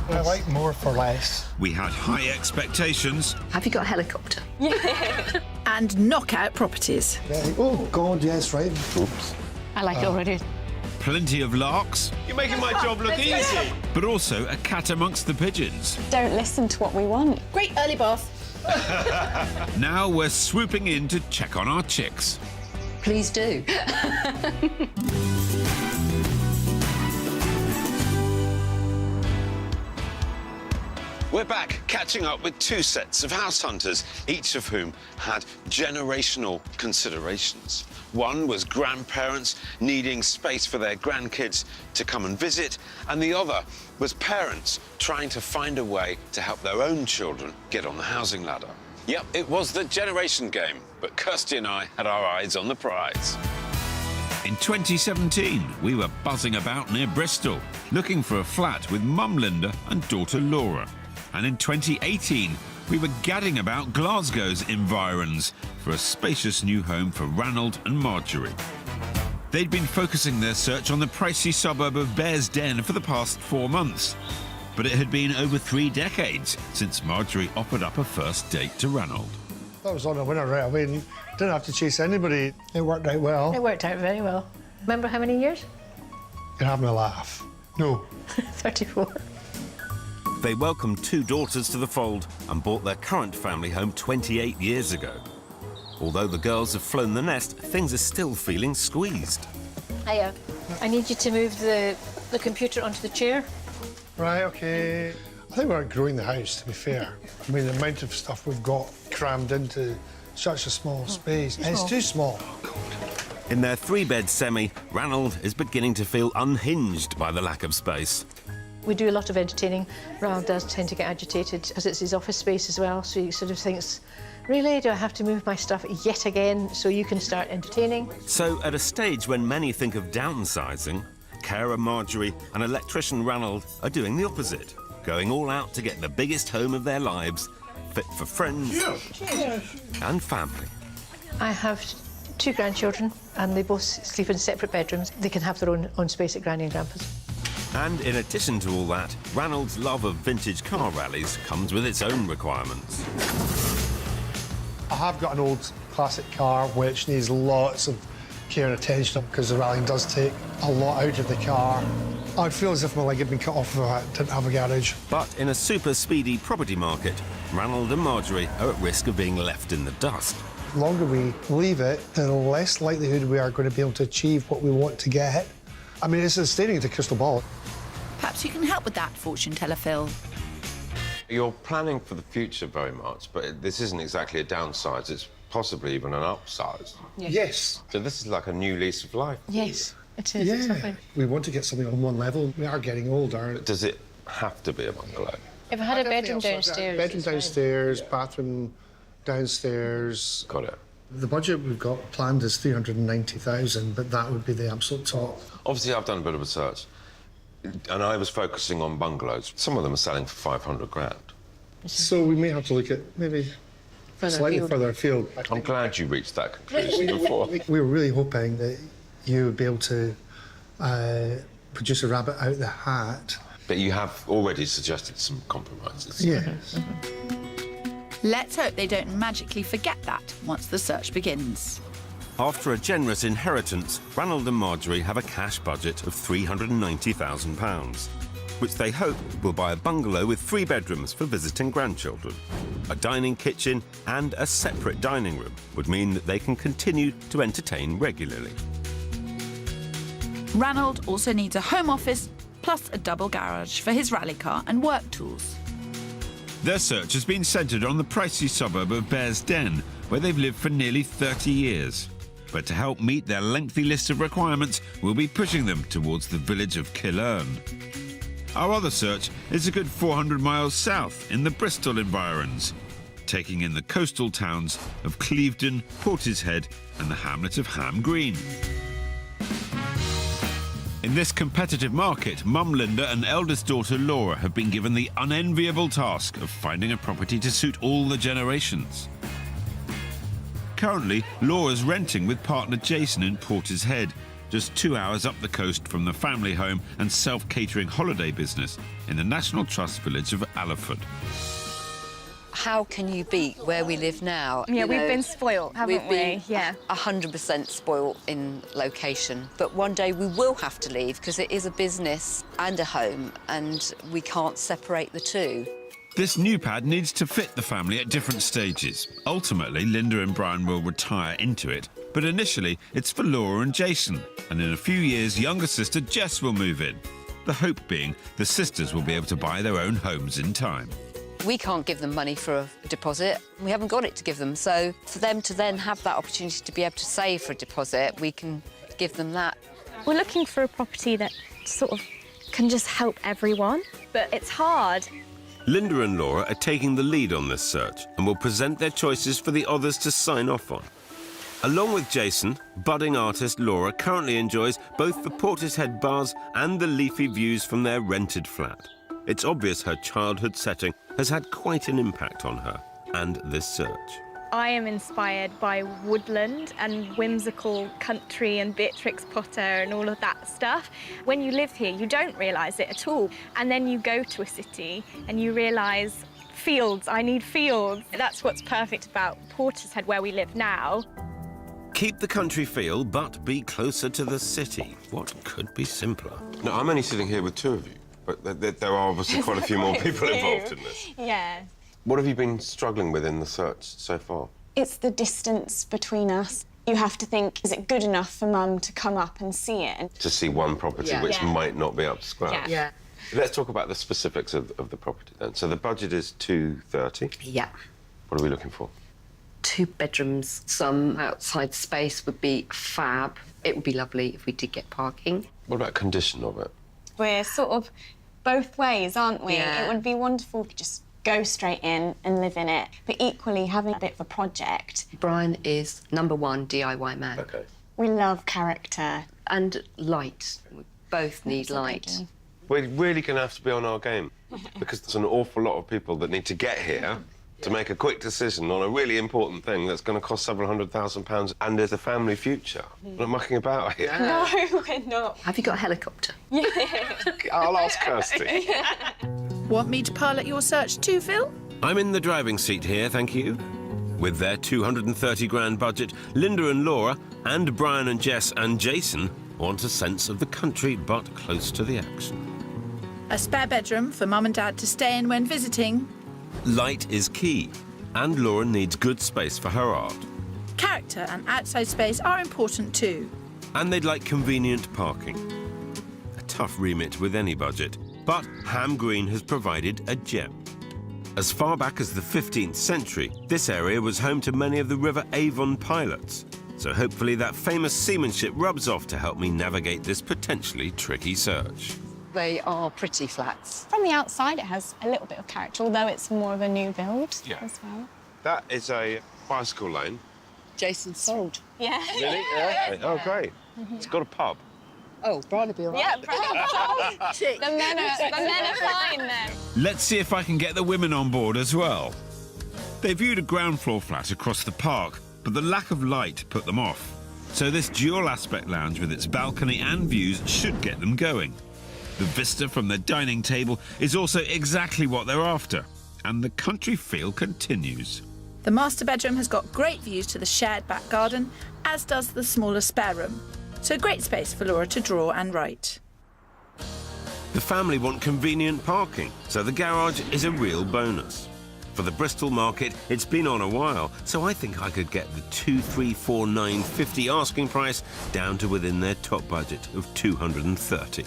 I like more for less. We had high expectations. Have you got a helicopter? And knockout properties. Oh, God, yes, right. Oops. I like it already. Plenty of larks. You're making my job look easy. But also a cat amongst the pigeons. Don't listen to what we want. Great early bath. Now we're swooping in to check on our chicks. Please do. We're back, catching up with two sets of house hunters, each of whom had generational considerations. One was grandparents needing space for their grandkids to come and visit, and the other was parents trying to find a way to help their own children get on the housing ladder. Yep, it was the generation game, but Kirsty and I had our eyes on the prize. In 2017, we were buzzing about near Bristol, looking for a flat with mum Linda and daughter Laura. And in 2018, we were gadding about Glasgow's environs for a spacious new home for Ranald and Marjorie. They'd been focusing their search on the pricey suburb of Bearsden for the past 4 months. But it had been over 3 decades since Marjorie offered up a first date to Ranald. That was on a winner right away. Didn't have to chase anybody. It worked out well. It worked out very well. Remember how many years? You're having a laugh. No. 34. They welcomed 2 daughters to the fold and bought their current family home 28 years ago. Although the girls have flown the nest, things are still feeling squeezed. Hiya. I need you to move the computer onto the chair. Right, OK. I think we're outgrowing the house, to be fair. I mean, the amount of stuff we've got crammed into such a small space. It's too small. In their 3-bed semi, Ranald is beginning to feel unhinged by the lack of space. We do a lot of entertaining. Ronald does tend to get agitated because it's his office space as well, so he sort of thinks, really, do I have to move my stuff yet again so you can start entertaining? So at a stage when many think of downsizing, carer Marjorie and electrician Ranald are doing the opposite, going all out to get the biggest home of their lives, fit for friends and family. I have 2 grandchildren and they both sleep in separate bedrooms. They can have their own space at Granny and Grandpa's. And in addition to all that, Ranald's love of vintage car rallies comes with its own requirements. I have got an old classic car which needs lots of care and attention because the rallying does take a lot out of the car. I'd feel as if my leg had been cut off if I didn't have a garage. But in a super speedy property market, Ranald and Marjorie are at risk of being left in the dust. The longer we leave it, the less likelihood we are going to be able to achieve what we want to get. I mean, it's staring at a crystal ball. Perhaps you can help with that, fortune teller Phil. You're planning for the future very much, but this isn't exactly a downsize. It's possibly even an upsize. Yes. So this is like a new lease of life. Yes, it is. Yeah. Exactly. We want to get something on one level. We are getting older. Does it have to be a bungalow? If I had a bedroom downstairs. Bedroom downstairs, bathroom downstairs. Got it. The budget we've got planned is 390,000, but that would be the absolute top. Obviously, I've done a bit of research, and I was focusing on bungalows. Some of them are selling for 500 grand. So we may have to look at maybe slightly further afield. I'm glad you reached that conclusion before. We were really hoping that you would be able to produce a rabbit out the hat. But you have already suggested some compromises. Yes. Let's hope they don't magically forget that once the search begins. After a generous inheritance, Ranald and Marjorie have a cash budget of £390,000, which they hope will buy a bungalow with 3 bedrooms for visiting grandchildren. A dining kitchen and a separate dining room would mean that they can continue to entertain regularly. Ranald also needs a home office plus a double garage for his rally car and work tools. Their search has been centred on the pricey suburb of Bearsden, where they've lived for nearly 30 years. But to help meet their lengthy list of requirements, we'll be pushing them towards the village of Killern. Our other search is a good 400 miles south in the Bristol environs, taking in the coastal towns of Clevedon, Portishead and the hamlet of Ham Green. In this competitive market, mum Linda and eldest daughter Laura have been given the unenviable task of finding a property to suit all the generations. Currently, Laura's renting with partner Jason in Portishead, just 2 hours up the coast from the family home and self-catering holiday business in the National Trust village of Allaford. How can you beat where we live now? Yeah, You we've know, been spoilt, haven't we've been we? Yeah. 100% spoilt in location. But one day we will have to leave because it is a business and a home and we can't separate the two. This new pad needs to fit the family at different stages. Ultimately, Linda and Brian will retire into it, but initially it's for Laura and Jason, and in a few years, younger sister Jess will move in. The hope being the sisters will be able to buy their own homes in time. We can't give them money for a deposit. We haven't got it to give them. So for them to then have that opportunity to be able to save for a deposit, we can give them that. We're looking for a property that sort of can just help everyone, but it's hard. Linda and Laura are taking the lead on this search and will present their choices for the others to sign off on. Along with Jason, budding artist Laura currently enjoys both the Portishead bars and the leafy views from their rented flat. It's obvious her childhood setting has had quite an impact on her and this search. I am inspired by woodland and whimsical country and Beatrix Potter and all of that stuff. When you live here, you don't realise it at all. And then you go to a city and you realise fields, I need fields. That's what's perfect about Portishead, where we live now. Keep the country feel, but be closer to the city. What could be simpler? No, I'm only sitting here with two of you, but there are obviously quite a few more people involved in this. Yeah. What have you been struggling with in the search so far? It's the distance between us. You have to think, is it good enough for Mum to come up and see it? To see one property Yeah. which Yeah. might not be up to scratch. Yeah. Let's talk about the specifics of the property then. So the budget is $230. Yeah. What are we looking for? 2 bedrooms, some outside space would be fab. It would be lovely if we did get parking. What about condition of it? We're sort of both ways, aren't we? Yeah. It would be wonderful if you just go straight in and live in it, but equally having a bit of a project. Brian is #1 DIY man. Okay. We love character. And light. We both need That's a light. biggie. We're really going to have to be on our game because there's an awful lot of people that need to get here to make a quick decision on a really important thing that's going to cost several £100,000 and there's a family future. We're not mucking about here. No, we're not. Have you got a helicopter? I'll ask Kirsty. Want me to pilot your search too, Phil? I'm in the driving seat here, thank you. With their 230 grand budget, Linda and Laura, and Brian and Jess and Jason want a sense of the country but close to the action. A spare bedroom for Mum and Dad to stay in when visiting. Light is key, and Laura needs good space for her art. Character and outside space are important too. And they'd like convenient parking. A tough remit with any budget, but Ham Green has provided a gem. As far back as the 15th century, this area was home to many of the River Avon pilots. So hopefully that famous seamanship rubs off to help me navigate this potentially tricky search. They are pretty flats. From the outside, it has a little bit of character, although it's more of a new build Yeah. as well. That is a bicycle lane. Jason sold. Yeah. Really? Yeah. Oh, great. It's got a pub. Oh, Brian will be all right. Yeah, the men are fine then. Let's see if I can get the women on board as well. They viewed a ground floor flat across the park, but the lack of light put them off. So this dual aspect lounge with its balcony and views should get them going. The vista from their dining table is also exactly what they're after, and the country feel continues. The master bedroom has got great views to the shared back garden, as does the smaller spare room. So great space for Laura to draw and write. The family want convenient parking, so the garage is a real bonus. For the Bristol market, it's been on a while, so I think I could get the 2,349.50 asking price down to within their top budget of 230.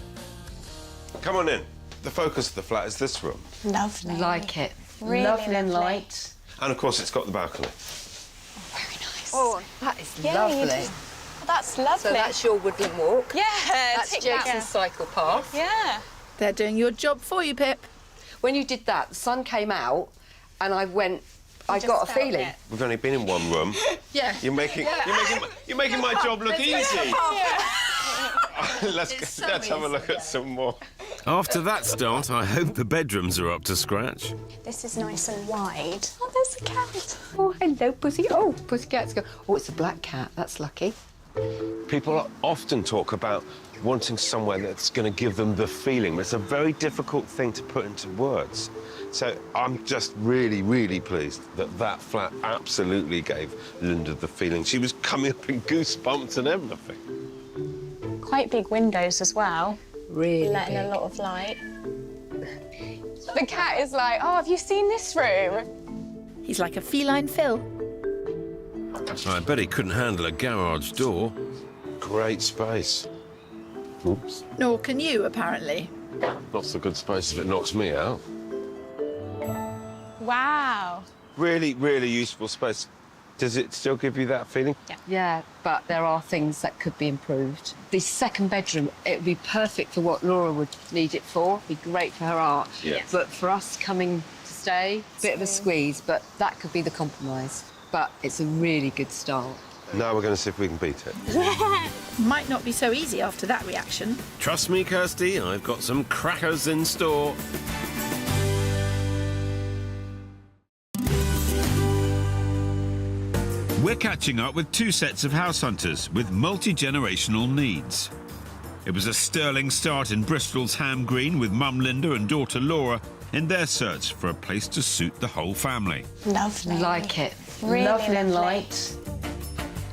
Come on in. The focus of the flat is this room. Lovely. Like it. Really lovely and lovely. light. And, of course, it's got the balcony. Very nice. Oh, that is Yeah, you lovely. do. That's lovely. So that's your woodland walk. Yeah, That's tick Jason's that. cycle path. Yeah. They're doing your job for you, Pip. When you did that, the sun came out and I went, I got a just felt feeling. it. We've only been in one room. Yeah. You're making my job look easy. Let's have a look at some more. After that start, I hope the bedrooms are up to scratch. This is nice and wide. Oh, there's a cat. Oh, hello, Pussy. Oh, Pussycat's go. Oh, it's a black cat. That's lucky. People often talk about wanting somewhere that's going to give them the feeling, but it's a very difficult thing to put into words. So I'm just really, really pleased that that flat absolutely gave Linda the feeling. She was coming up in goosebumps and everything. Quite big windows as well. Really letting big. a lot of light. The cat is like, oh, have you seen this room? He's like a feline Phil. I bet he couldn't handle a garage door. Great space. Oops. Nor can you, apparently. Not so good space if it knocks me out. Wow. Really, really useful space. Does it still give you that feeling? Yeah, but there are things that could be improved. The second bedroom, it would be perfect for what Laura would need it for. It'd be great for her art. Yeah. But for us coming to stay, bit of a squeeze, but that could be the compromise. But it's a really good start. Now we're going to see if we can beat it. Might not be so easy after that reaction. Trust me, Kirsty, I've got some crackers in store. We're catching up with two sets of house hunters with multi-generational needs. It was a sterling start in Bristol's Ham Green with Mum Linda and daughter Laura in their search for a place to suit the whole family. Lovely. Like it. Really Lovely and lovely. light.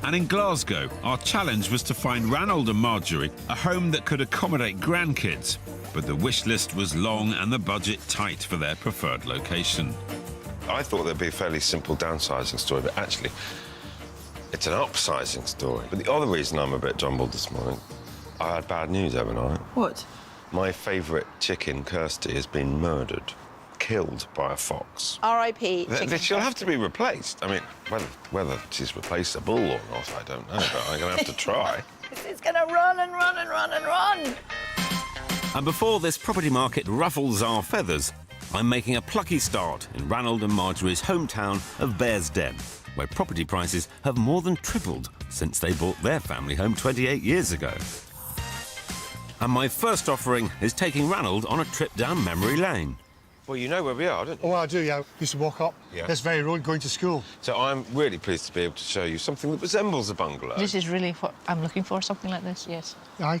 And in Glasgow, our challenge was to find Ranald and Marjorie a home that could accommodate grandkids. But the wish list was long and the budget tight for their preferred location. I thought there'd be a fairly simple downsizing story, but actually, it's an upsizing story. But the other reason I'm a bit jumbled this morning, I had bad news overnight. What? My favourite chicken, Kirsty, has been murdered, killed by a fox. R.I.P. She'll have to be replaced. I mean, whether she's replaceable or not, I don't know, but I'm going to have to try. It's going to run and run and run and run. And before this property market ruffles our feathers, I'm making a plucky start in Ranald and Marjorie's hometown of Bears Den, where property prices have more than tripled since they bought their family home 28 years ago. And my first offering is taking Ranald on a trip down memory lane. Well, you know where we are, don't you? Oh, I do, yeah. Used to walk up this very road going to school. So I'm really pleased to be able to show you something that resembles a bungalow. This is really what I'm looking for, something like this, yes. Yeah.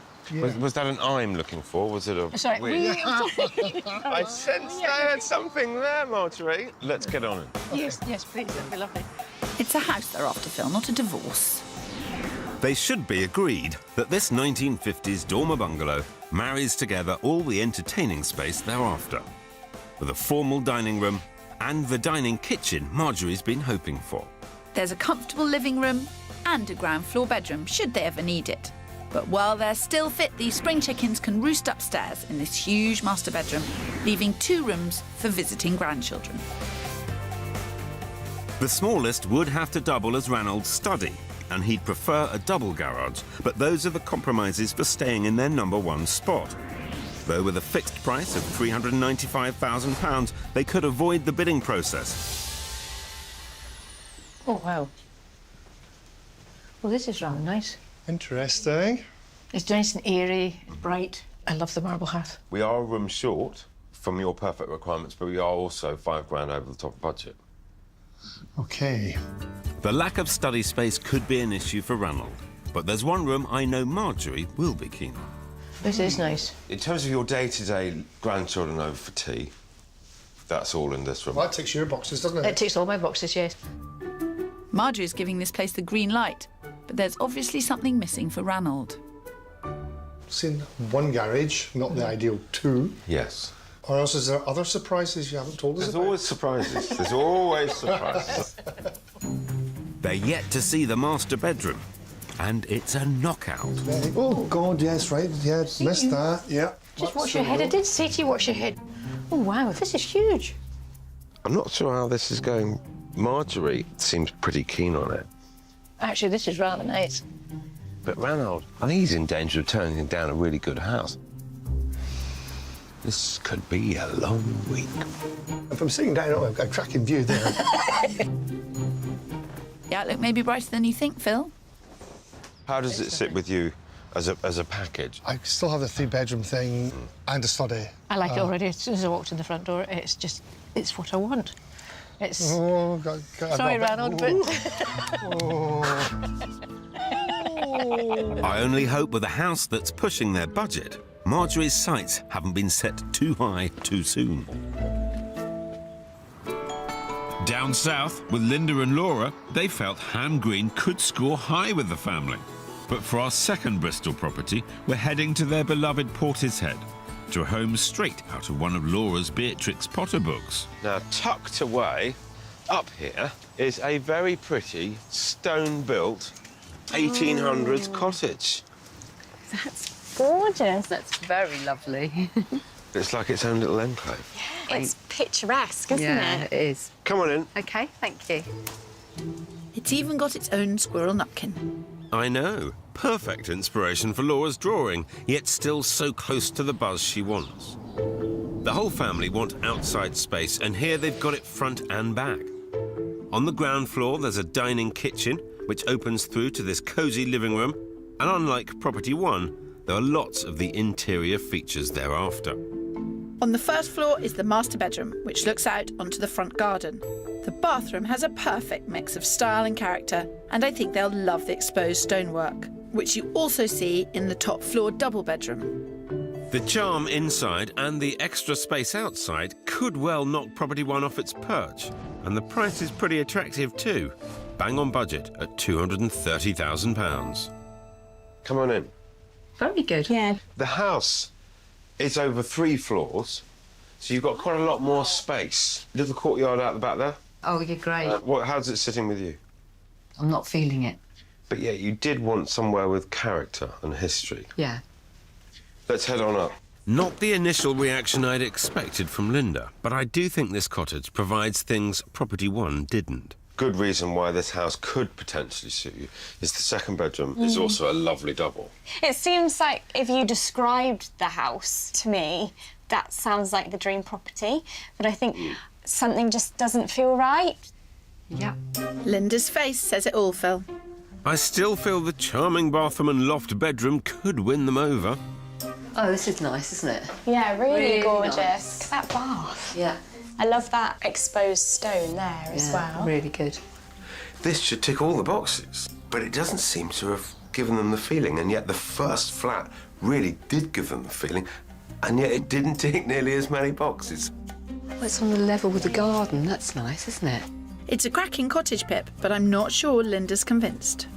Was that an I'm looking for? Was it a... Sorry, I sensed I had something there, Marjorie. Let's get on it. Yes, please, that'd be lovely. It's a house they're after, Phil, not a divorce. They should be agreed that this 1950s dormer bungalow marries together all the entertaining space they're after, with a formal dining room and the dining kitchen Marjorie's been hoping for. There's a comfortable living room and a ground floor bedroom, should they ever need it. But while they're still fit, these spring chickens can roost upstairs in this huge master bedroom, leaving 2 rooms for visiting grandchildren. The smallest would have to double as Ranald's study, and he'd prefer a double garage, but those are the compromises for staying in their #1 spot. Though with a fixed price of £395,000, they could avoid the bidding process. Oh, wow. Well, this is rather nice. Interesting. It's nice and airy, bright. I love the marble hearth. We are a room short from your perfect requirements, but we are also £5,000 over the top budget. OK. The lack of study space could be an issue for Ranald, but there's one room I know Marjorie will be keen on. This is nice. In terms of your day-to-day grandchildren over for tea, that's all in this room. Well, that ticks your boxes, doesn't it? It ticks all my boxes, yes. Marjorie's giving this place the green light, but there's obviously something missing for Ranald. Seen 1 garage, not the ideal 2. Yes. Or else is there other surprises you haven't told us There's about? always surprises. There's always surprises. They're yet to see the master bedroom, and it's a knockout. Oh, God, yes, right. Yeah, missed that. Yeah. Just watch your head. I did say to you, watch your head. Oh, wow, this is huge. I'm not sure how this is going. Marjorie seems pretty keen on it. Actually, this is rather nice. But Ranald, I think he's in danger of turning down a really good house. This could be a long week. If I'm sitting down, I've got a cracking view there. The outlook may be brighter than you think, Phil. How does it sit with you as a package? I still have the 3-bedroom thing and a study. I like it already. As soon as I walked in the front door, it's what I want. It's... Oh, God, Sorry, Ranald, but... I only hope with a house that's pushing their budget, Marjorie's sights haven't been set too high too soon. Down south, with Linda and Laura, they felt Ham Green could score high with the family. But for our second Bristol property, we're heading to their beloved Portishead, to a home straight out of one of Laura's Beatrix Potter books. Now, tucked away up here is a very pretty stone-built 1800s cottage. That's gorgeous. That's very lovely. It's like its own little enclave. It's picturesque, isn't it? It is. Come on in. OK, thank you. It's even got its own squirrel nutkin. I know. Perfect inspiration for Laura's drawing, yet still so close to the buzz she wants. The whole family want outside space, and here they've got it front and back. On the ground floor, there's a dining kitchen, which opens through to this cosy living room, and unlike Property 1, there are lots of the interior features thereafter. On the first floor is the master bedroom, which looks out onto the front garden. The bathroom has a perfect mix of style and character, and I think they'll love the exposed stonework, which you also see in the top floor double bedroom. The charm inside and the extra space outside could well knock Property 1 off its perch, and the price is pretty attractive too. Bang on budget at £230,000. Come on in. Very good. Yeah. The house is over 3 floors, so you've got quite a lot more space. Little courtyard out the back there. Oh, you're great. How's it sitting with you? I'm not feeling it. But yeah, you did want somewhere with character and history. Yeah. Let's head on up. Not the initial reaction I'd expected from Linda, but I do think this cottage provides things Property 1 didn't. Good reason why this house could potentially suit you is the second bedroom is also a lovely double. It seems like if you described the house to me, that sounds like the dream property. But I think something just doesn't feel right. Yeah. Linda's face says it all, Phil. I still feel the charming bathroom and loft bedroom could win them over. Oh, this is nice, isn't it? Yeah, really gorgeous. Nice. Look at that bath. Yeah. I love that exposed stone there as well. Really good. This should tick all the boxes, but it doesn't seem to have given them the feeling, and yet the first flat really did give them the feeling, and yet it didn't tick nearly as many boxes. Well, it's on the level with the garden. That's nice, isn't it? It's a cracking cottage, Pip, but I'm not sure Linda's convinced.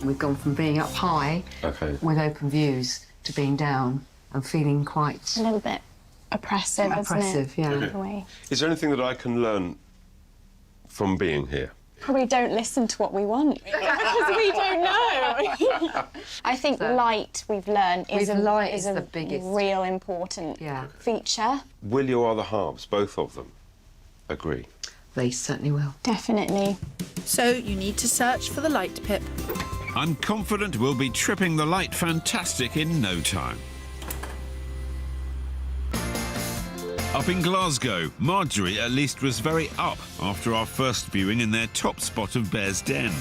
We've gone from being up high with open views to being down and feeling quite... A little bit oppressive, isn't it? Yeah. In a way. Is there anything that I can learn from being here? Probably don't listen to what we want because we don't know. I think light, we've learned, is the biggest. real important feature. Will your other halves, both of them, agree? They certainly will. Definitely. So you need to search for the light, Pip. I'm confident we'll be tripping the light fantastic in no time. Up in Glasgow, Marjorie at least was very up after our first viewing in their top spot of Bear's Den.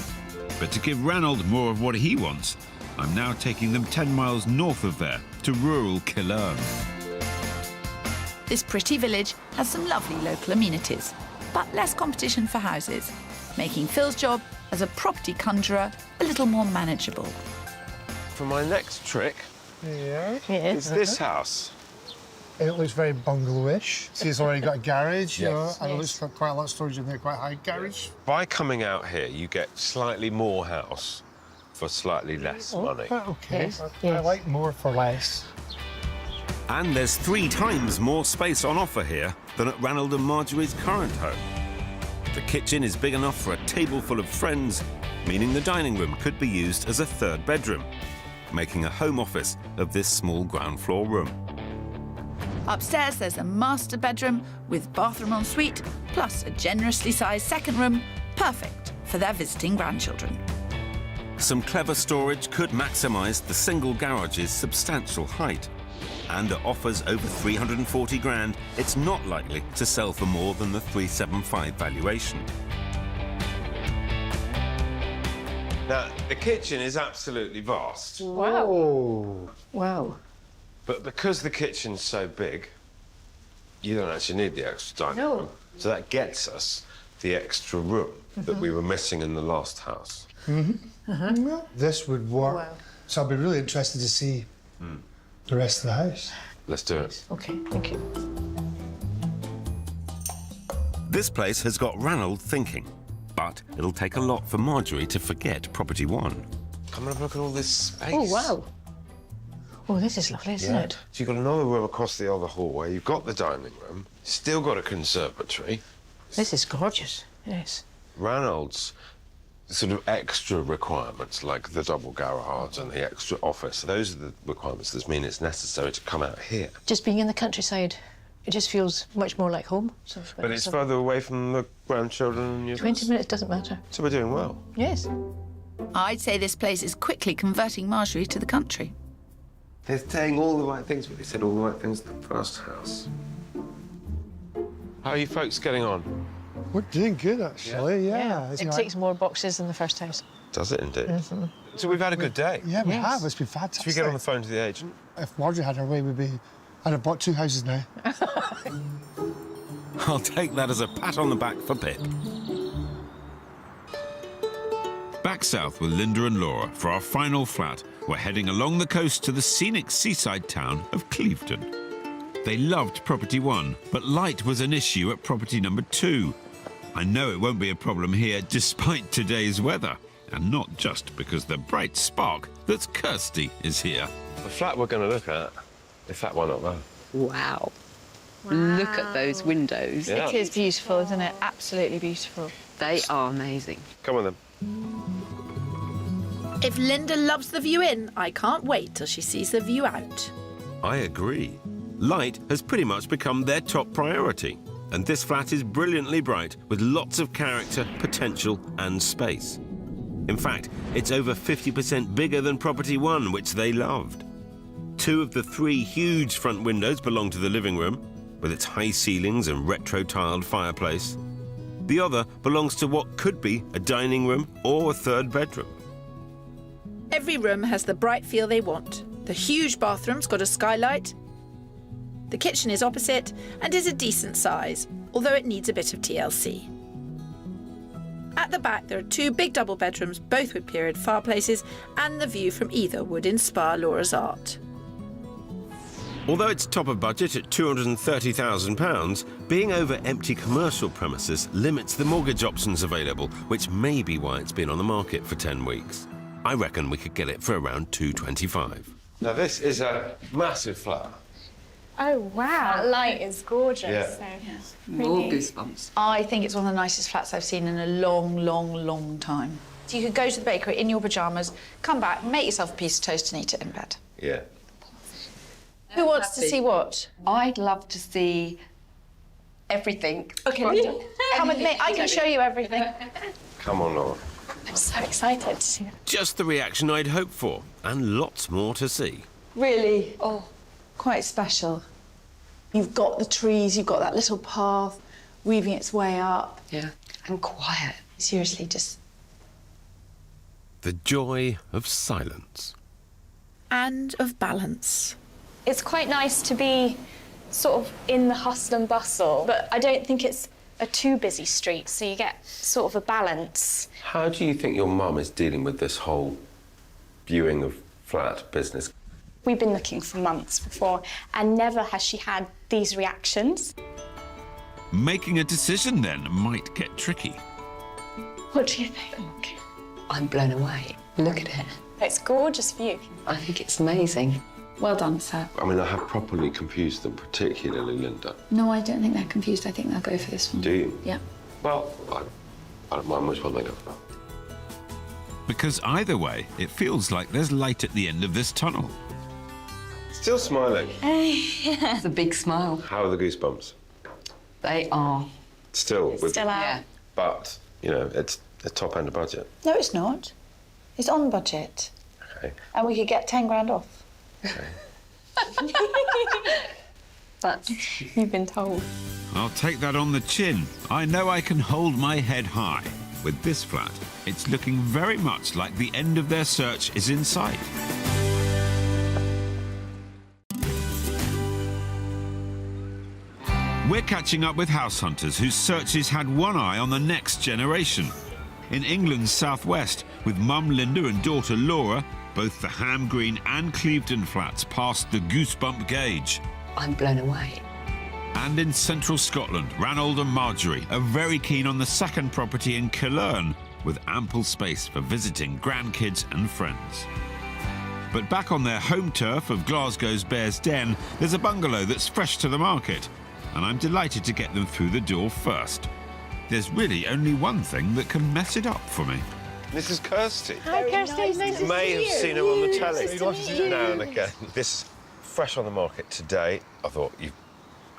But to give Ranald more of what he wants, I'm now taking them 10 miles north of there to rural Killern. This pretty village has some lovely local amenities, but less competition for houses, making Phil's job as a property conjurer a little more manageable. For my next trick is this house. It looks very bungalowish. See, it's already got a garage, you know, and it looks like quite a lot of storage in there, quite a high garage. By coming out here, you get slightly more house for slightly less money. OK. I like more for less. And there's 3 times more space on offer here than at Ranald and Marjorie's current home. The kitchen is big enough for a table full of friends, meaning the dining room could be used as a 3rd bedroom, making a home office of this small ground floor room. Upstairs, there's a master bedroom with bathroom en suite, plus a generously sized second room, perfect for their visiting grandchildren. Some clever storage could maximise the single garage's substantial height. And at offers over 340 grand, it's not likely to sell for more than the 375 valuation. Now, the kitchen is absolutely vast. Wow. Wow. But because the kitchen's so big, you don't actually need the extra dining room. So that gets us the extra room that we were missing in the last house. Well, this would work. Wow. So I'd be really interested to see the rest of the house. Let's do it. OK, thank you. This place has got Ranald thinking, but it'll take a lot for Marjorie to forget Property One. Come and have a look at all this space. Oh, wow. Oh, this is lovely, isn't it? So you've got another room across the other hallway. You've got the dining room. Still got a conservatory. This is gorgeous, yes. Ranald's sort of extra requirements, like the double garage and the extra office, those are the requirements that mean it's necessary to come out here. Just being in the countryside, it just feels much more like home. So, But it's further away from the grandchildren and you. 20 minutes doesn't matter. So we're doing well. Yes. I'd say this place is quickly converting Marjorie to the country. They're saying all the right things, but they said all the right things in the first house. How are you folks getting on? We're doing good, actually, yeah. It takes more boxes than the first house. Does it indeed? So we've had a good day. Yeah, we have. It's been fantastic. Should we get on the phone to the agent? If Marjorie had her way, I'd have bought 2 houses now. I'll take that as a pat on the back for Pip. Back south with Linda and Laura for our final flat. We're heading along the coast to the scenic seaside town of Clevedon. They loved Property 1, but light was an issue at property number 2. I know it won't be a problem here despite today's weather, and not just because the bright spark that's Kirsty is here. The flat we're going to look at is that one up there. Wow. Look at those windows. Yeah. It is beautiful, isn't it? Absolutely beautiful. They are amazing. Come on then. If Linda loves the view in, I can't wait till she sees the view out. I agree. Light has pretty much become their top priority, and this flat is brilliantly bright with lots of character, potential and space. In fact, it's over 50% bigger than Property 1, which they loved. 2 of the 3 huge front windows belong to the living room, with its high ceilings and retro-tiled fireplace. The other belongs to what could be a dining room or a 3rd bedroom. Every room has the bright feel they want. The huge bathroom's got a skylight. The kitchen is opposite and is a decent size, although it needs a bit of TLC. At the back, there are 2 big double bedrooms, both with period fireplaces, and the view from either would inspire Laura's art. Although it's top of budget at £230,000, being over empty commercial premises limits the mortgage options available, which may be why it's been on the market for 10 weeks. I reckon we could get it for around £225,000. Now this is a massive flat. Oh, wow. That light is gorgeous. Yeah. So, More really. goosebumps. I think it's one of the nicest flats I've seen in a long, long, long time. So you could go to the bakery in your pyjamas, come back, make yourself a piece of toast and eat it in bed. Yeah. Who wants to see what? I'd love to see everything. OK, come with me. I can show you everything. Come on, Laura. I'm so excited to see that. Just the reaction I'd hoped for, and lots more to see. Really, quite special. You've got the trees, you've got that little path weaving its way up. Yeah, and quiet. Seriously, just... The joy of silence. And of balance. It's quite nice to be sort of in the hustle and bustle, but I don't think it's a too busy street, so you get sort of a balance. How do you think your mum is dealing with this whole viewing of flat business? We've been looking for months before, and never has she had these reactions. Making a decision then might get tricky. What do you think? I'm blown away. Look at it. It's a gorgeous view. I think it's amazing. Well done, sir. I mean, I have properly confused them, particularly Linda. No, I don't think they're confused. I think they'll go for this one. Do you? Yeah. Well, I don't mind which one they go for. Because either way, it feels like there's light at the end of this tunnel. Still smiling. It's a big smile. How are the goosebumps? They are. Still. Still out. Yeah. But, you know, it's the top end of budget. No, it's not. It's on budget. Okay. And we could get 10 grand off. Okay. That's You've been told. I'll take that on the chin. I know I can hold my head high. With this flat, it's looking very much like the end of their search is in sight. We're catching up with house hunters whose searches had one eye on the next generation. in England's southwest, with mum Linda and daughter Laura. Both the Ham Green and Clevedon flats passed the goosebump gauge. I'm blown away. And in central Scotland, Ranald and Marjorie are very keen on the second property in Killearn, with ample space for visiting grandkids and friends. But back on their home turf of Glasgow's Bear's Den, there's a bungalow that's fresh to the market, and I'm delighted to get them through the door first. There's really only one thing that can mess it up for me. This is Kirsty. Hi, Kirsty. Nice You may have seen her on the telly Nice to meet you. now and again. This is fresh on the market today. I thought,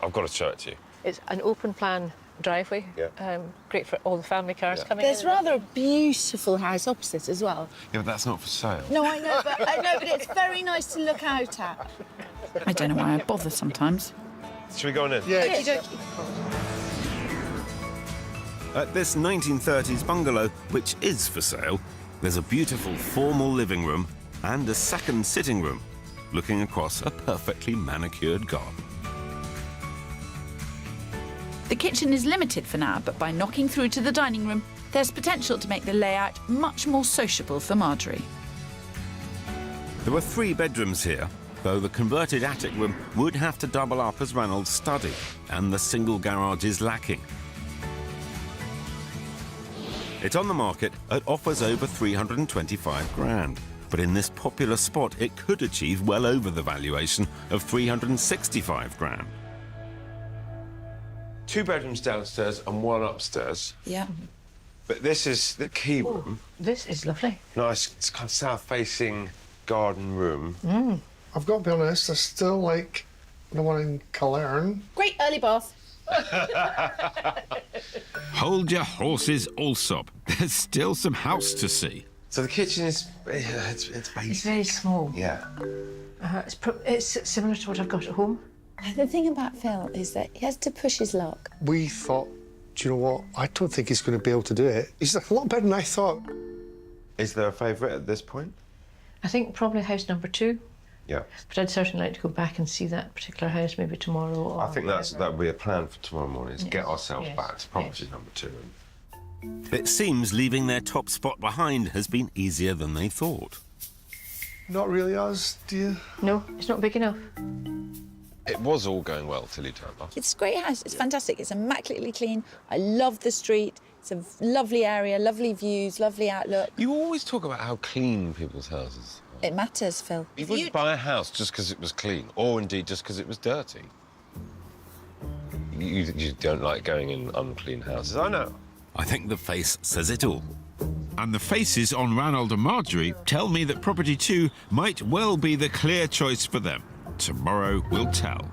I've got to show it to you. It's an open plan driveway. Yeah. Great for all the family cars Yeah. coming There's in. rather a beautiful house opposite as well. Yeah, but that's not for sale. No, I know, but it's very nice to look out at. I don't know why I bother sometimes. Should we go on in? Yeah. Okey-dokey. At this 1930s bungalow, which is for sale, there's a beautiful formal living room and a second sitting room, looking across a perfectly manicured garden. The kitchen is limited for now, but by knocking through to the dining room, there's potential to make the layout much more sociable for Marjorie. There were 3 bedrooms here, though the converted attic room would have to double up as Ranald's study, and the single garage is lacking. It's on the market at offers over 325 grand, but in this popular spot it could achieve well over the valuation of 365 grand. 2 bedrooms downstairs and 1 upstairs. Yeah. But this is the key room. This is lovely. Nice, it's kind of south-facing garden room. I've got to be honest, I still like the one in Killearn. Great early bath. Hold your horses, Allsop. There's still some house to see. So the kitchen is, it's basic. It's very small. Yeah. It's similar to what I've got at home. The thing about Phil is that he has to push his luck. We thought, do you know what? I don't think he's going to be able to do it. He's a lot better than I thought. Is there a favourite at this point? I think probably house number 2. Yeah. But I'd certainly like to go back and see that particular house maybe tomorrow. Or I think that would be a plan for tomorrow morning, is Yes, get ourselves yes, back to property number 2. It seems leaving their top spot behind has been easier than they thought. Not really us, do you? No, it's not big enough. It was all going well till you turned up. It's a great house. It's fantastic. It's immaculately clean. I love the street. It's a lovely area, lovely views, lovely outlook. You always talk about how clean people's houses are. It matters, Phil. You wouldn't buy a house just because it was clean, or indeed just because it was dirty. You don't like going in unclean houses, I know. I think the face says it all. And the faces on Ranald and Marjorie tell me that property 2 might well be the clear choice for them. Tomorrow will tell.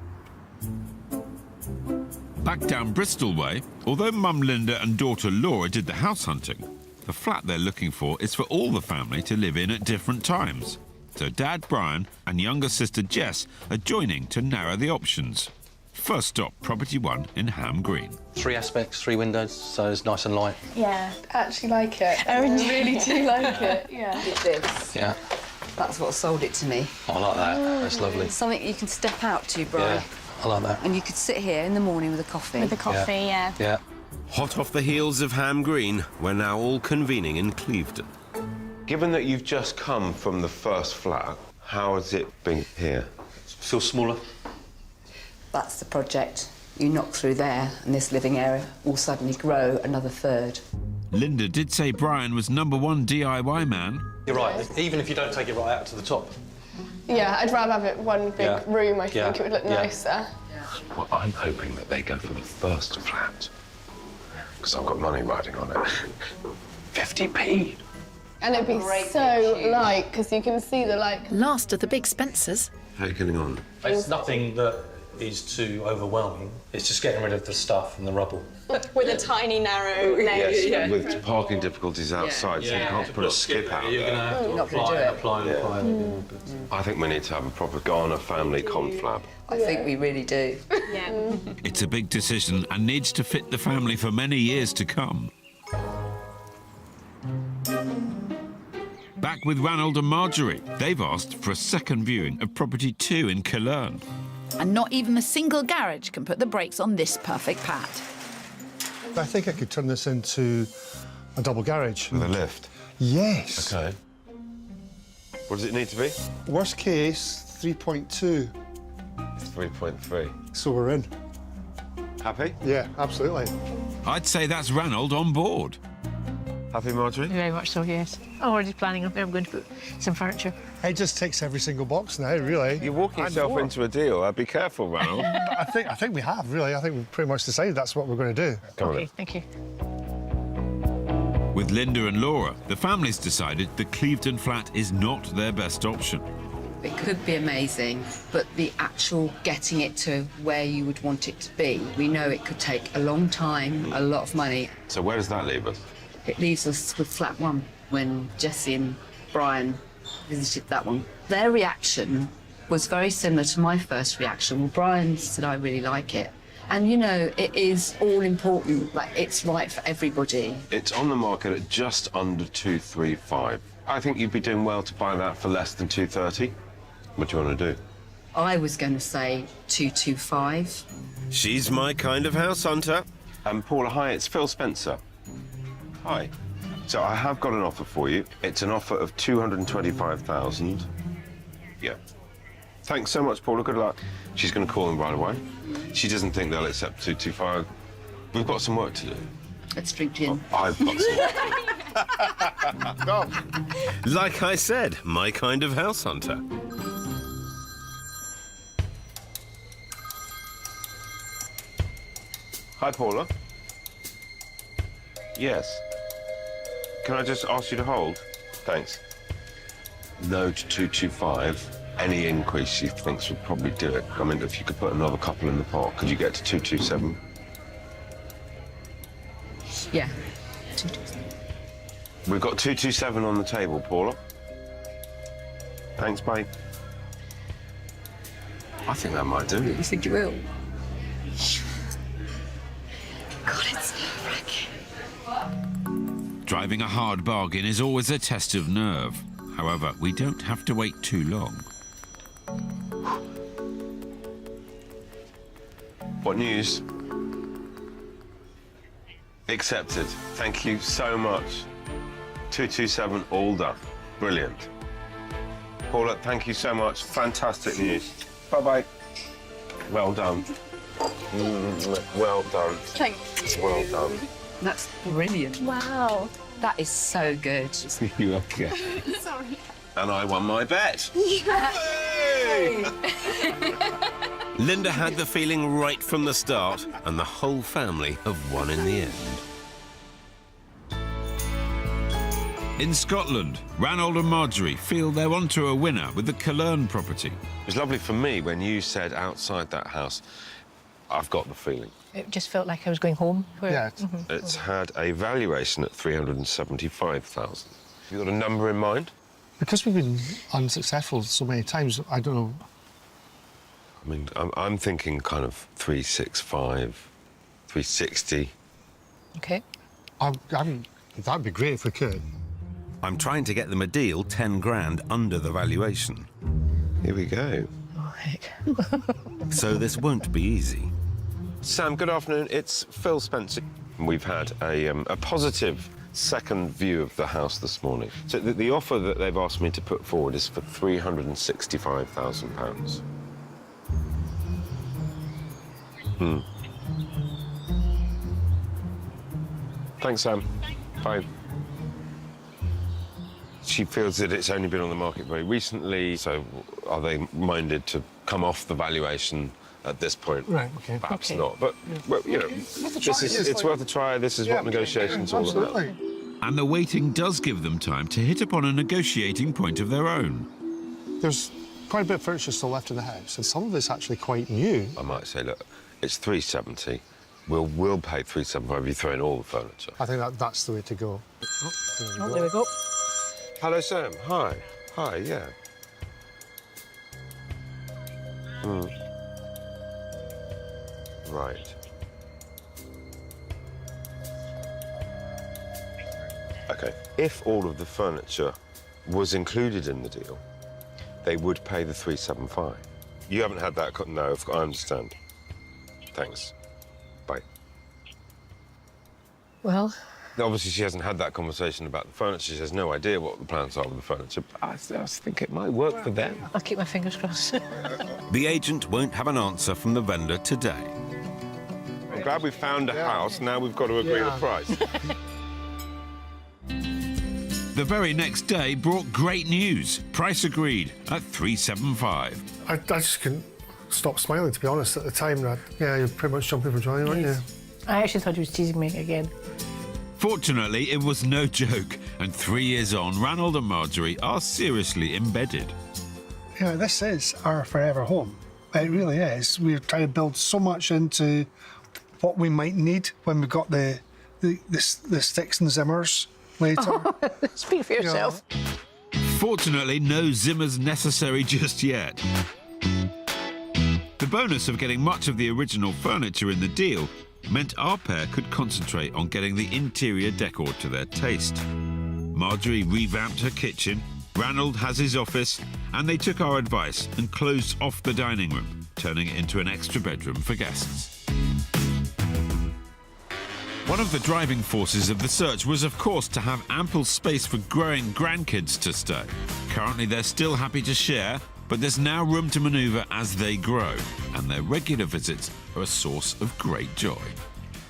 Back down Bristol way, although mum Linda and daughter Laura did the house hunting, the flat they're looking for is for all the family to live in at different times. So Dad Brian and younger sister Jess are joining to narrow the options. First stop, property 1 in Ham Green. 3 aspects, 3 windows, so it's nice and light. Yeah. I actually like it. I really do like it, yeah. This. Yeah, That's what sold it to me. I like that. That's lovely. Something you can step out to, Brian. Yeah, I like that. And you could sit here in the morning with a coffee. With the coffee, yeah. Yeah. Hot off the heels of Ham Green, we're now all convening in Clevedon. Given that you've just come from the first flat, how has it been here? Feels smaller. That's the project. You knock through there and this living area will suddenly grow another third. Linda did say Brian was #1 DIY man. You're right, even if you don't take it right out to the top. Yeah, I'd rather have it one big Yeah. room. I Yeah. think it would look Yeah. nicer. Well, I'm hoping that they go for the first flat, because I've got money riding on it. 50p. And it'd be so light, because you can see the, Last of the big Spencers. How are you getting on? It's nothing that is too overwhelming. It's just getting rid of the stuff and the rubble. with a tiny, narrow lane. Yes, with parking difficulties outside, so you can't put a skip out You're going to there. have to Not gonna apply do and it. apply and apply. I think we need to have a proper Ghana family conflab. I think we really do. Yeah. It's a big decision and needs to fit the family for many years to come. Back with Ranald and Marjorie. They've asked for a second viewing of property 2 in Killearn. And not even a single garage can put the brakes on this perfect pad. I think I could turn this into a double garage. With a lift? Yes. OK. What does it need to be? Worst case, 3.2. 3.3. So we're in. Happy? Yeah, absolutely. I'd say that's Ranald on board. Happy, Marjorie? Very much so, yes. I'm already planning on where I'm going to put some furniture. It just ticks every single box now, really. You're walking yourself into a deal. Be careful, Ranald. I think we have, really. I think we've pretty much decided that's what we're going to do. Come OK, on. thank you. With Linda and Laura, the families decided the Clevedon flat is not their best option. It could be amazing, but the actual getting it to where you would want it to be, we know it could take a long time, a lot of money. So where does that leave us? It leaves us with flat 1 when Jessie and Brian visited that one. Their reaction was very similar to my first reaction. Well, Brian said, I really like it. And, you know, it is all important, like, it's right for everybody. It's on the market at just under 235. I think you'd be doing well to buy that for less than 230. What do you want to do? I was going to say 225. She's my kind of house hunter. Paula, hi, it's Phil Spencer. Hi. So I have got an offer for you. It's an offer of 225,000. Yeah. Thanks so much, Paula. Good luck. She's going to call them right away. She doesn't think they'll accept 225. We've got some work to do. Let's drink gin. I've got some work to do. Go. Like I said, my kind of house hunter. Hi, Paula. Yes. Can I just ask you to hold? Thanks. No to 225. Any increase she thinks would probably do it. I mean, if you could put another couple in the pot, could you get to 227? Yeah, 227. We've got 227 on the table, Paula. Thanks, mate. I think that might do. You think you will? God, it's nerve-wracking. Driving a hard bargain is always a test of nerve. However, we don't have to wait too long. What news? Accepted. Thank you so much. 227, all done. Brilliant. Paula, thank you so much. Fantastic news. Bye-bye. Well done. Well done. Thank you. Well done. That's brilliant. Wow. That is so good. You okay? Sorry. And I won my bet. Yay! Linda had the feeling right from the start, and the whole family have won in the end. In Scotland, Ranald and Marjorie feel they're onto a winner with the Cologne property. It was lovely for me when you said outside that house, I've got the feeling. It just felt like I was going home. Yeah. It's had a valuation at 375,000. Have you got a number in mind? Because we've been unsuccessful so many times, I don't know. I mean, I'm thinking kind of 365, 360. OK. That'd be great if we could. I'm trying to get them a deal 10 grand under the valuation. Here we go. Oh, heck. So this won't be easy. Sam, good afternoon. It's Phil Spencer. We've had a positive second view of the house this morning. So the offer that they've asked me to put forward is for £365,000. Thanks, Sam. Bye. She feels that it's only been on the market very recently, so are they minded to come off the valuation at this point? Right, OK. Perhaps not, but, well, you know, it's worth a try. This is what negotiations are all about. Absolutely. And the waiting does give them time to hit upon a negotiating point of their own. There's quite a bit of furniture still left in the house, and some of it's actually quite new. I might say, look, it's 370. We'll pay 375 if you throw in all the furniture. I think that's the way to go. Oh, there we go. Hello, Sam. Hi. Hi, yeah. Right. OK. If all of the furniture was included in the deal, they would pay the 375. You haven't had that? No, I understand. Thanks. Bye. Well, Obviously, she hasn't had that conversation about the furniture. She has no idea what the plans are with the furniture. But I think it might work for them. I'll keep my fingers crossed. The agent won't have an answer from the vendor today. I'm glad we found a house. Now we've got to agree the price. The very next day brought great news. Price agreed at $375. I just couldn't stop smiling, to be honest, at the time. You're pretty much jumping for joy, weren't you? I actually thought he was teasing me again. Fortunately, it was no joke, and 3 years on, Ranald and Marjorie are seriously embedded. Yeah, this is our forever home. It really is. We're trying to build so much into what we might need when we've got the sticks and zimmers later. Speak for yourself. Fortunately, no Zimmers necessary just yet. The bonus of getting much of the original furniture in the deal meant our pair could concentrate on getting the interior decor to their taste. Marjorie revamped her kitchen, Ranald has his office, and they took our advice and closed off the dining room, turning it into an extra bedroom for guests. One of the driving forces of the search was, of course, to have ample space for growing grandkids to stay. Currently, they're still happy to share, but there's now room to manoeuvre as they grow, and their regular visits are a source of great joy.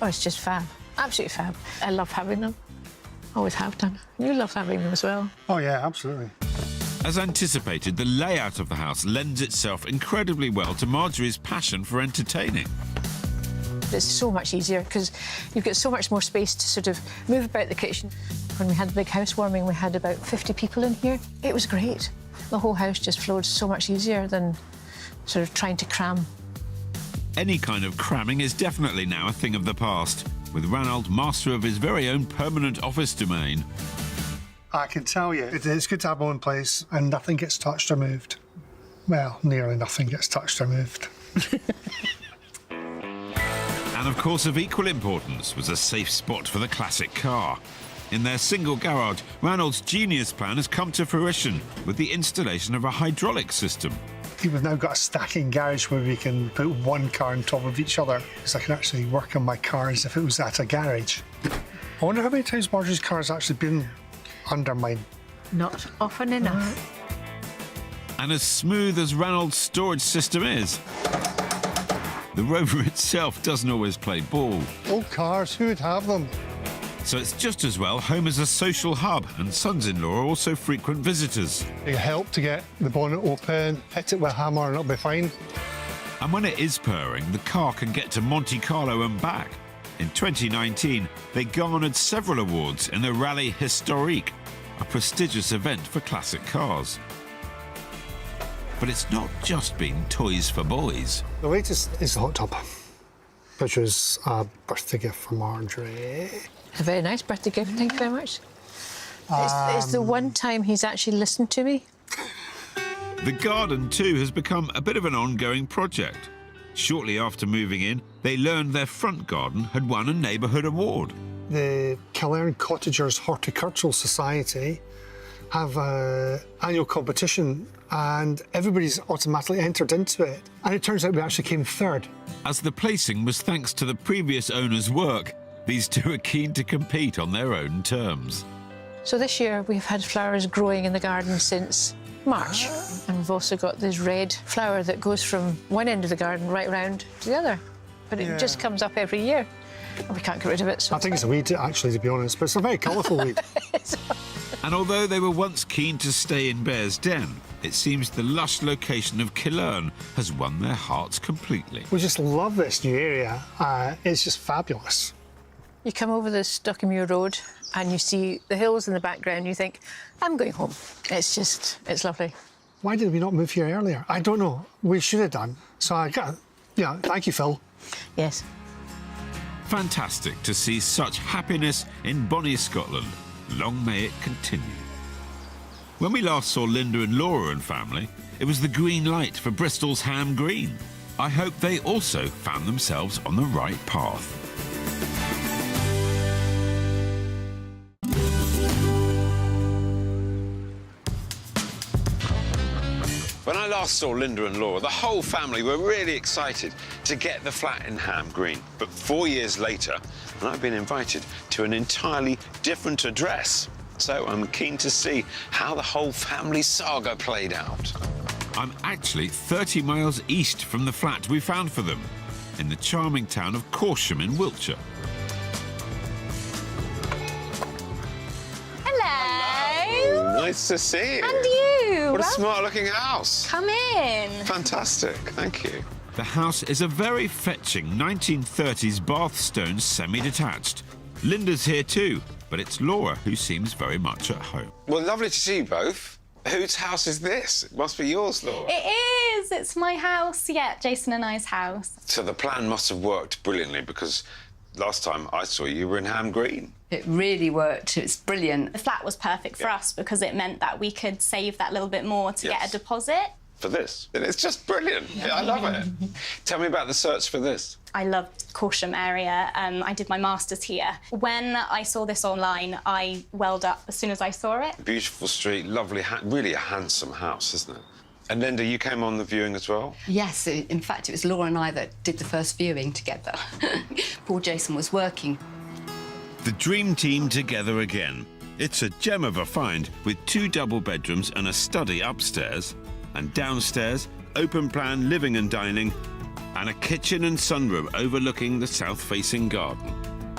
Oh, it's just fab. Absolutely fab. I love having them. Always have done. You love having them as well. Oh, yeah, absolutely. As anticipated, the layout of the house lends itself incredibly well to Marjorie's passion for entertaining. It's so much easier because you've got so much more space to sort of move about the kitchen. When we had the big housewarming, we had about 50 people in here. It was great. The whole house just flowed so much easier than sort of trying to cram. Any kind of cramming is definitely now a thing of the past, with Ranald master of his very own permanent office domain. I can tell you, it's good to have my own place and nothing gets touched or moved. Well, nearly nothing gets touched or moved. And of course, of equal importance was a safe spot for the classic car. In their single garage, Ranald's genius plan has come to fruition with the installation of a hydraulic system. We've now got a stacking garage where we can put one car on top of each other, because I can actually work on my car as if it was at a garage. I wonder how many times Marjorie's car has actually been under mine. Not often enough. And as smooth as Ranald's storage system is, the Rover itself doesn't always play ball. Old cars, who would have them? So it's just as well home is a social hub, and sons-in-law are also frequent visitors. You help to get the bonnet open, hit it with a hammer and it'll be fine. And when it is purring, the car can get to Monte Carlo and back. In 2019, they garnered several awards in the Rallye Historique, a prestigious event for classic cars. But it's not just been toys for boys. The latest is the hot tub, which was a birthday gift for Marjorie. A very nice birthday gift, thank you very much. It's the one time he's actually listened to me. The garden, too, has become a bit of an ongoing project. Shortly after moving in, they learned their front garden had won a neighbourhood award. The Killearn Cottagers Horticultural Society have an annual competition and everybody's automatically entered into it. And it turns out we actually came third. As the placing was thanks to the previous owner's work, these two are keen to compete on their own terms. So this year we've had flowers growing in the garden since March. And we've also got this red flower that goes from one end of the garden right round to the other. But it just comes up every year. And we can't get rid of it. So I think it's a weed, actually, to be honest, but it's a very colourful weed. And although they were once keen to stay in Bear's Den, it seems the lush location of Killearn has won their hearts completely. We just love this new area. It's just fabulous. You come over the Stockymuir Road and you see the hills in the background, you think, I'm going home. It's lovely. Why did we not move here earlier? I don't know. We should have done. So thank you, Phil. Yes. Fantastic to see such happiness in bonnie Scotland. Long may it continue. When we last saw Linda and Laura and family, it was the green light for Bristol's Ham Green. I hope they also found themselves on the right path. When I last saw Linda and Laura, the whole family were really excited to get the flat in Ham Green. But 4 years later, and I've been invited to an entirely different address. So I'm keen to see how the whole family saga played out. I'm actually 30 miles east from the flat we found for them, in the charming town of Corsham in Wiltshire. Hello. Nice to see you. And you. What a smart-looking house. Come in. Fantastic, thank you. The house is a very fetching 1930s Bath stone semi-detached. Linda's here too, but it's Laura who seems very much at home. Well, lovely to see you both. Whose house is this? It must be yours, Laura. It is. It's my house. Yeah, Jason and I's house. So the plan must have worked brilliantly because last time I saw you were in Ham Green. It really worked. It's brilliant. The flat was perfect for us because it meant that we could save that little bit more to get a deposit. For this. And it's just brilliant. Yeah, I love it. Tell me about the search for this. I loved Corsham area. I did my master's here. When I saw this online, I welled up as soon as I saw it. Beautiful street, lovely, really a handsome house, isn't it? And Linda, you came on the viewing as well? Yes, in fact, it was Laura and I that did the first viewing together. Poor Jason was working. The dream team together again. It's a gem of a find with 2 double bedrooms and a study upstairs, and downstairs, open-plan living and dining, and a kitchen and sunroom overlooking the south-facing garden.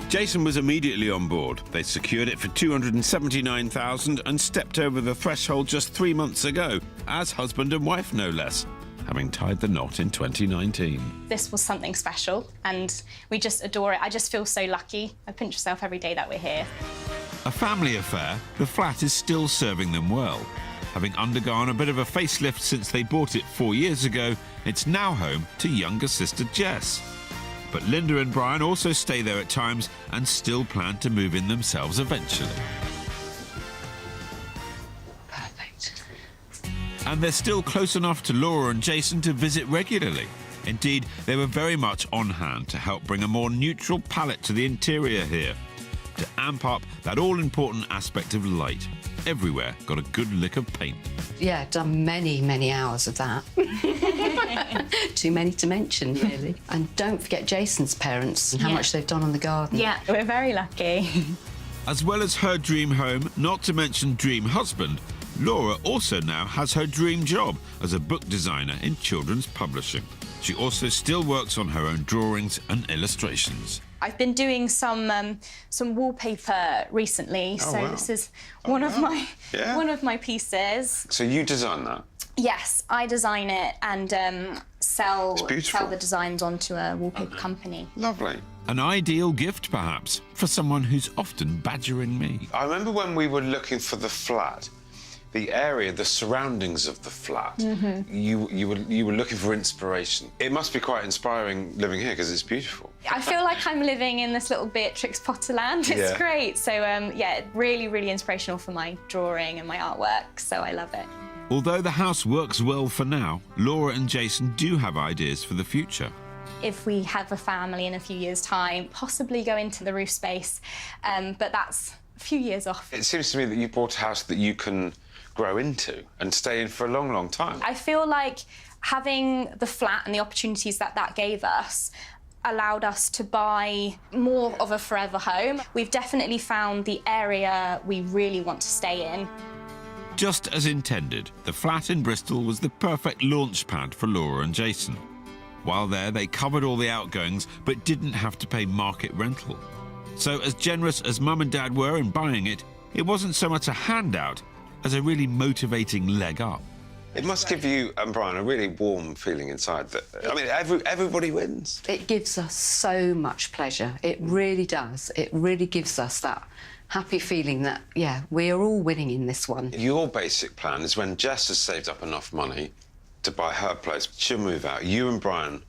Jason was immediately on board. They secured it for $279,000 and stepped over the threshold just 3 months ago, as husband and wife no less, having tied the knot in 2019. This was something special, and we just adore it. I just feel so lucky. I pinch myself every day that we're here. A family affair, the flat is still serving them well. Having undergone a bit of a facelift since they bought it 4 years ago, it's now home to younger sister Jess. But Linda and Brian also stay there at times and still plan to move in themselves eventually. Perfect. And they're still close enough to Laura and Jason to visit regularly. Indeed, they were very much on hand to help bring a more neutral palette to the interior here, to amp up that all-important aspect of light. Everywhere got a good lick of paint. Yeah, done many, many hours of that. Too many to mention, really. And don't forget Jason's parents and how much they've done on the garden. Yeah, we're very lucky. As well as her dream home, not to mention dream husband, Laura also now has her dream job as a book designer in children's publishing. She also still works on her own drawings and illustrations. I've been doing some wallpaper recently, this is one of my pieces. So you designed that? Yes, I design it and sell beautiful. the designs onto a wallpaper company. Lovely. An ideal gift, perhaps, for someone who's often badgering me. I remember when we were looking for the flat, the area, the surroundings of the flat, you were looking for inspiration. It must be quite inspiring living here because it's beautiful. I feel like I'm living in this little Beatrix Potter land. It's great. So, yeah, really, really inspirational for my drawing and my artwork. So I love it. Although the house works well for now, Laura and Jason do have ideas for the future. If we have a family in a few years' time, possibly go into the roof space, but that's a few years off. It seems to me that you bought a house that you can grow into and stay in for a long, long time. I feel like having the flat and the opportunities that that gave us allowed us to buy more of a forever home. We've definitely found the area we really want to stay in. Just as intended, the flat in Bristol was the perfect launch pad for Laura and Jason. While there, they covered all the outgoings but didn't have to pay market rental. So as generous as Mum and Dad were in buying it, it wasn't so much a handout as a really motivating leg up. It must give you and Brian a really warm feeling inside that, I mean, everybody wins. It gives us so much pleasure. It really does. It really gives us that happy feeling that, yeah, we are all winning in this one. Your basic plan is when Jess has saved up enough money to buy her place, she'll move out. You and Brian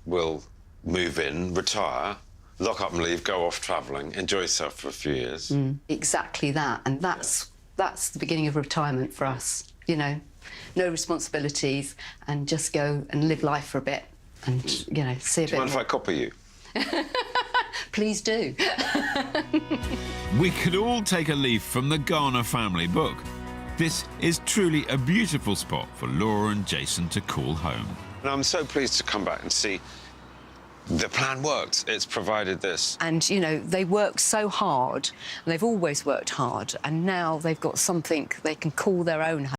will move in, retire, lock up and leave, go off travelling, enjoy yourself for a few years. Exactly that. And that's the beginning of retirement for us, you know. No responsibilities and just go and live life for a bit and, you know, see a bit. Do you mind if I copy you? Please do. We could all take a leaf from the Garner family book. This is truly a beautiful spot for Laura and Jason to call home. And I'm so pleased to come back and see the plan worked. It's provided this. And, you know, they work so hard, and they've always worked hard, and now they've got something they can call their own home.